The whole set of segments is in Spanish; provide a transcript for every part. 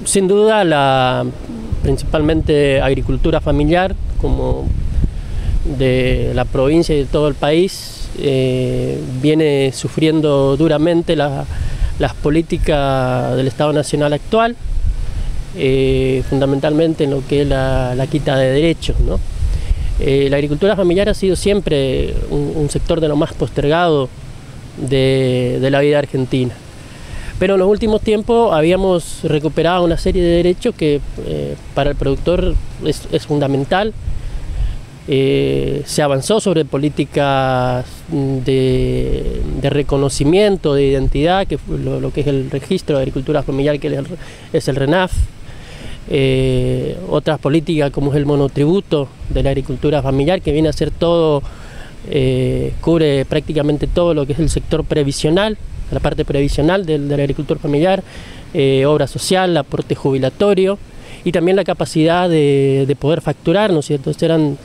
Sin duda, principalmente agricultura familiar, como de la provincia y de todo el país, viene sufriendo duramente las políticas del Estado Nacional actual, fundamentalmente en lo que es la quita de derechos, ¿no? La agricultura familiar ha sido siempre un sector de lo más postergado de la vida argentina. Pero en los últimos tiempos habíamos recuperado una serie de derechos que para el productor es fundamental. Se avanzó sobre políticas de reconocimiento, de identidad, que lo que es el registro de agricultura familiar, que es el RENAF. Otras políticas como es el monotributo de la agricultura familiar, que viene a ser todo, cubre prácticamente todo lo que es el sector previsional, la parte previsional del agricultor familiar, obra social, aporte jubilatorio y también la capacidad de poder facturar, ¿no es cierto? Estos eran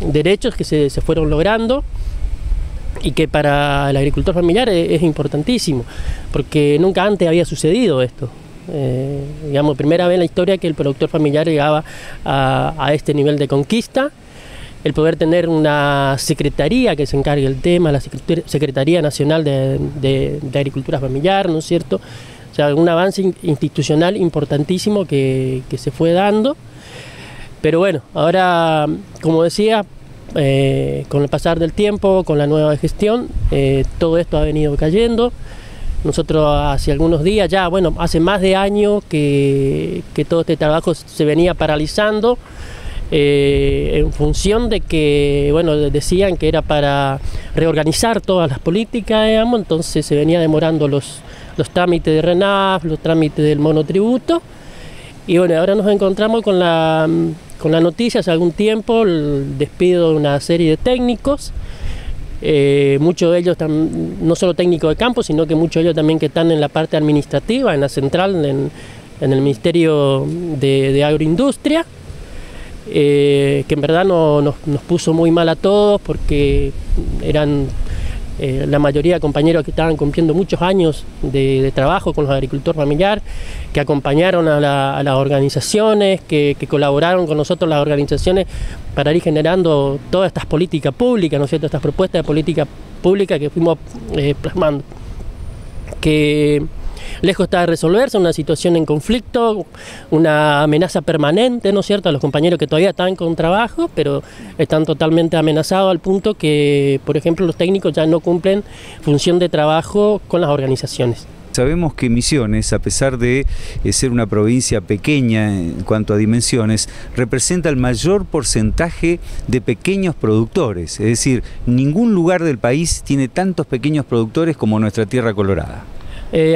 derechos que se fueron logrando y que para el agricultor familiar es importantísimo, porque nunca antes había sucedido esto. Digamos, primera vez en la historia que el productor familiar llegaba a este nivel de conquista. El poder tener una secretaría que se encargue del tema, la Secretaría Nacional de Agricultura Familiar, ¿no es cierto? O sea, un avance institucional importantísimo que se fue dando. Pero bueno, ahora, como decía, con el pasar del tiempo, con la nueva gestión, todo esto ha venido cayendo. Nosotros hace algunos días ya, bueno, hace más de años que todo este trabajo se venía paralizando, en función de que, bueno, decían que era para reorganizar todas las políticas, digamos, entonces se venía demorando los trámites de RENAF, los trámites del monotributo, y bueno, ahora nos encontramos con la noticia hace algún tiempo, el despido de una serie de técnicos, muchos de ellos no solo técnicos de campo, sino que muchos de ellos también que están en la parte administrativa, en la central, en el Ministerio de Agroindustria, que en verdad nos puso muy mal a todos, porque eran la mayoría de compañeros que estaban cumpliendo muchos años de trabajo con los agricultores familiares, que acompañaron a las organizaciones, que colaboraron con nosotros las organizaciones para ir generando todas estas políticas públicas, ¿no es cierto?, estas propuestas de política pública que fuimos plasmando, que lejos está de resolverse, una situación en conflicto, una amenaza permanente, ¿no es cierto?, a los compañeros que todavía están con trabajo, pero están totalmente amenazados al punto que, por ejemplo, los técnicos ya no cumplen función de trabajo con las organizaciones. Sabemos que Misiones, a pesar de ser una provincia pequeña en cuanto a dimensiones, representa el mayor porcentaje de pequeños productores, es decir, ningún lugar del país tiene tantos pequeños productores como nuestra Tierra Colorada.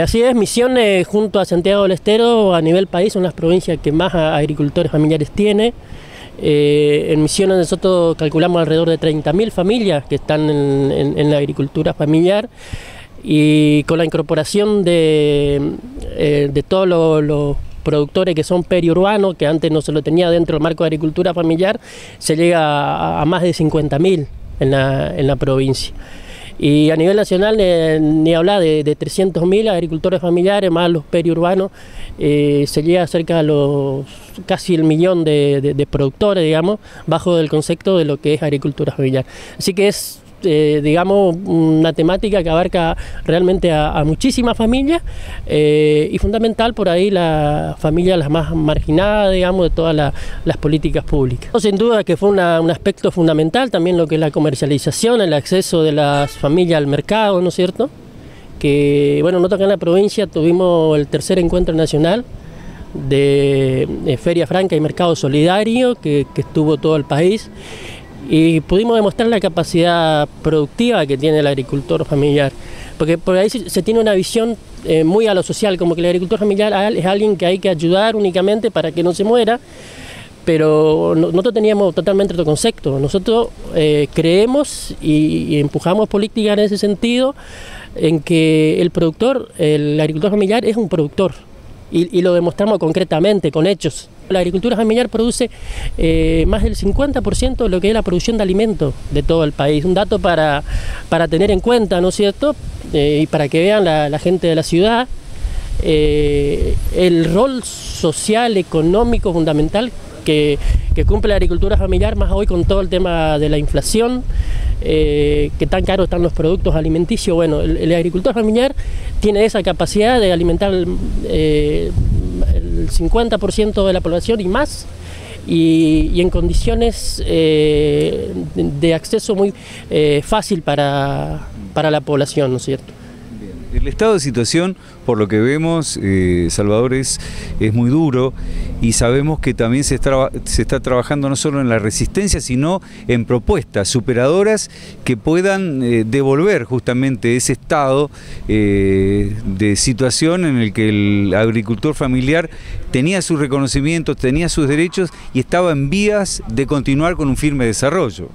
Así es, Misiones junto a Santiago del Estero a nivel país son las provincias que más agricultores familiares tiene. En Misiones nosotros calculamos alrededor de 30.000 familias que están en la agricultura familiar, y con la incorporación de todos los productores que son periurbanos, que antes no se lo tenía dentro del marco de agricultura familiar, se llega a más de 50.000 en la provincia. Y a nivel nacional, ni hablar de 300.000 agricultores familiares, más los periurbanos, se llega cerca a casi el millón de productores, digamos, bajo el concepto de lo que es agricultura familiar. Así que es, digamos, una temática que abarca realmente a muchísimas familias, y fundamental por ahí las familias las más marginadas, digamos, de todas las políticas públicas. Sin duda que fue un aspecto fundamental también lo que es la comercialización, el acceso de las familias al mercado, ¿no es cierto? Que, bueno, nosotros acá en la provincia tuvimos el tercer encuentro nacional de Feria Franca y Mercado Solidario, que estuvo todo el país, y pudimos demostrar la capacidad productiva que tiene el agricultor familiar, porque por ahí se tiene una visión muy a lo social, como que el agricultor familiar es alguien que hay que ayudar únicamente para que no se muera, pero nosotros teníamos totalmente otro concepto. Nosotros creemos y empujamos políticas en ese sentido, en que el agricultor familiar es un productor, y lo demostramos concretamente, con hechos. La agricultura familiar produce más del 50% de lo que es la producción de alimentos de todo el país. Un dato para tener en cuenta, ¿no es cierto? Y para que vean la gente de la ciudad, el rol social, económico, fundamental que cumple la agricultura familiar, más hoy con todo el tema de la inflación, que tan caros están los productos alimenticios. Bueno, el agricultor familiar tiene esa capacidad de alimentar el 50% de la población y más, y en condiciones de acceso muy fácil para la población, ¿no es cierto? El estado de situación, por lo que vemos, Salvador, es muy duro, y sabemos que también se está trabajando no solo en la resistencia, sino en propuestas superadoras que puedan devolver justamente ese estado de situación en el que el agricultor familiar tenía sus reconocimientos, tenía sus derechos y estaba en vías de continuar con un firme desarrollo.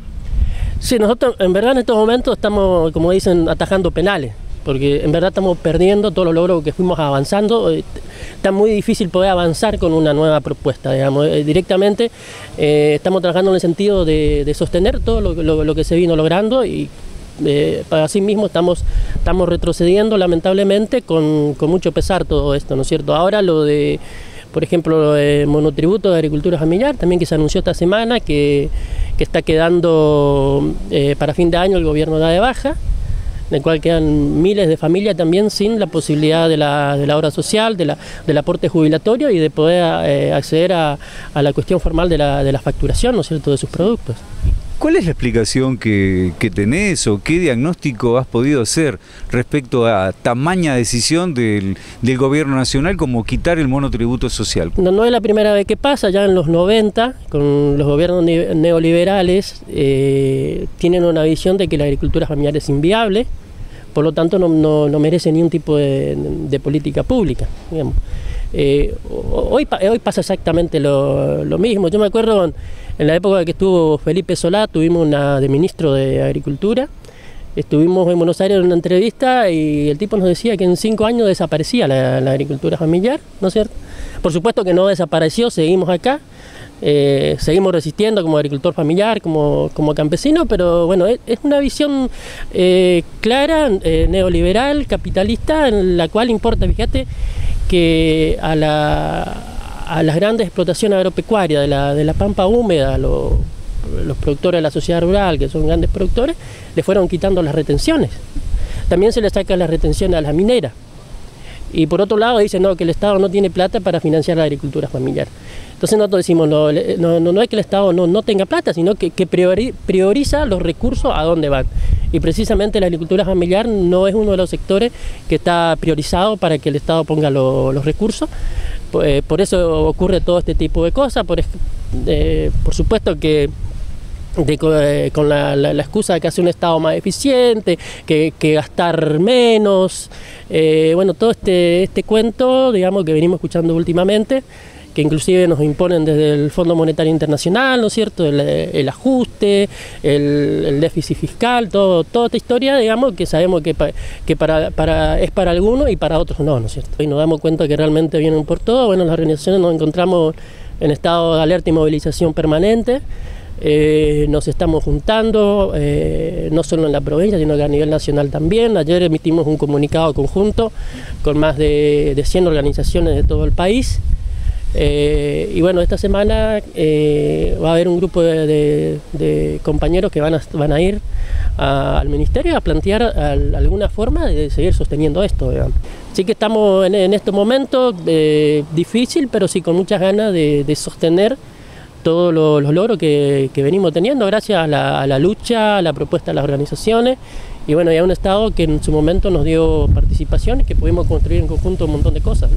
Sí, nosotros en verdad en estos momentos estamos, como dicen, atajando penales, porque en verdad estamos perdiendo todos los logros que fuimos avanzando. Está muy difícil poder avanzar con una nueva propuesta, digamos. Directamente estamos trabajando en el sentido de sostener todo lo que se vino logrando, y para sí mismo estamos retrocediendo lamentablemente con mucho pesar todo esto, ¿no es cierto? Ahora lo de, por ejemplo, el monotributo de agricultura familiar, también que se anunció esta semana, que está quedando para fin de año, el gobierno da de baja, en el cual quedan miles de familias también sin la posibilidad de la obra social, del aporte jubilatorio y de poder acceder a la cuestión formal de la facturación, ¿no es cierto?, de sus productos. ¿Cuál es la explicación que tenés, o qué diagnóstico has podido hacer respecto a tamaña decisión del gobierno nacional como quitar el monotributo social? No es la primera vez que pasa. Ya en los 90, con los gobiernos neoliberales, tienen una visión de que la agricultura familiar es inviable, por lo tanto no merece ningún tipo de política pública, digamos. Hoy pasa exactamente lo mismo. Yo me acuerdo en la época que estuvo Felipe Solá, tuvimos una de ministro de Agricultura, estuvimos en Buenos Aires en una entrevista y el tipo nos decía que en 5 años desaparecía la agricultura familiar, ¿no es cierto? Por supuesto que no desapareció, seguimos acá, seguimos resistiendo como agricultor familiar, como campesino, pero bueno, es una visión clara, neoliberal, capitalista, en la cual importa, fíjate, que a las grandes explotaciones agropecuarias de la pampa húmeda, los productores de la sociedad rural, que son grandes productores, le fueron quitando las retenciones. También se le saca las retenciones a las mineras. Y por otro lado dicen que el Estado no tiene plata para financiar la agricultura familiar. Entonces nosotros decimos, no es que el Estado no tenga plata, sino que prioriza los recursos a dónde van. Y precisamente la agricultura familiar no es uno de los sectores que está priorizado para que el Estado ponga los recursos. Por eso ocurre todo este tipo de cosas. Por supuesto que con la excusa de que hace un Estado más eficiente, que gastar menos, bueno, todo este cuento, digamos, que venimos escuchando últimamente, que inclusive nos imponen desde el Fondo Monetario Internacional, ¿no es cierto?, el ajuste, el déficit fiscal, toda esta historia, digamos, que sabemos que es para algunos y para otros no, ¿no es cierto? Y nos damos cuenta que realmente vienen por todo. Bueno, las organizaciones nos encontramos en estado de alerta y movilización permanente. Nos estamos juntando, no solo en la provincia, sino que a nivel nacional también. Ayer emitimos un comunicado conjunto con más de 100 organizaciones de todo el país. Y bueno, esta semana va a haber un grupo de compañeros que van a ir al ministerio a plantear alguna forma de seguir sosteniendo esto, digamos. Así que estamos en estos momentos difícil, pero sí con muchas ganas de sostener todos los logros que venimos teniendo gracias a la lucha, a la propuesta de las organizaciones, y bueno, y a un Estado que en su momento nos dio participación y que pudimos construir en conjunto un montón de cosas, ¿no?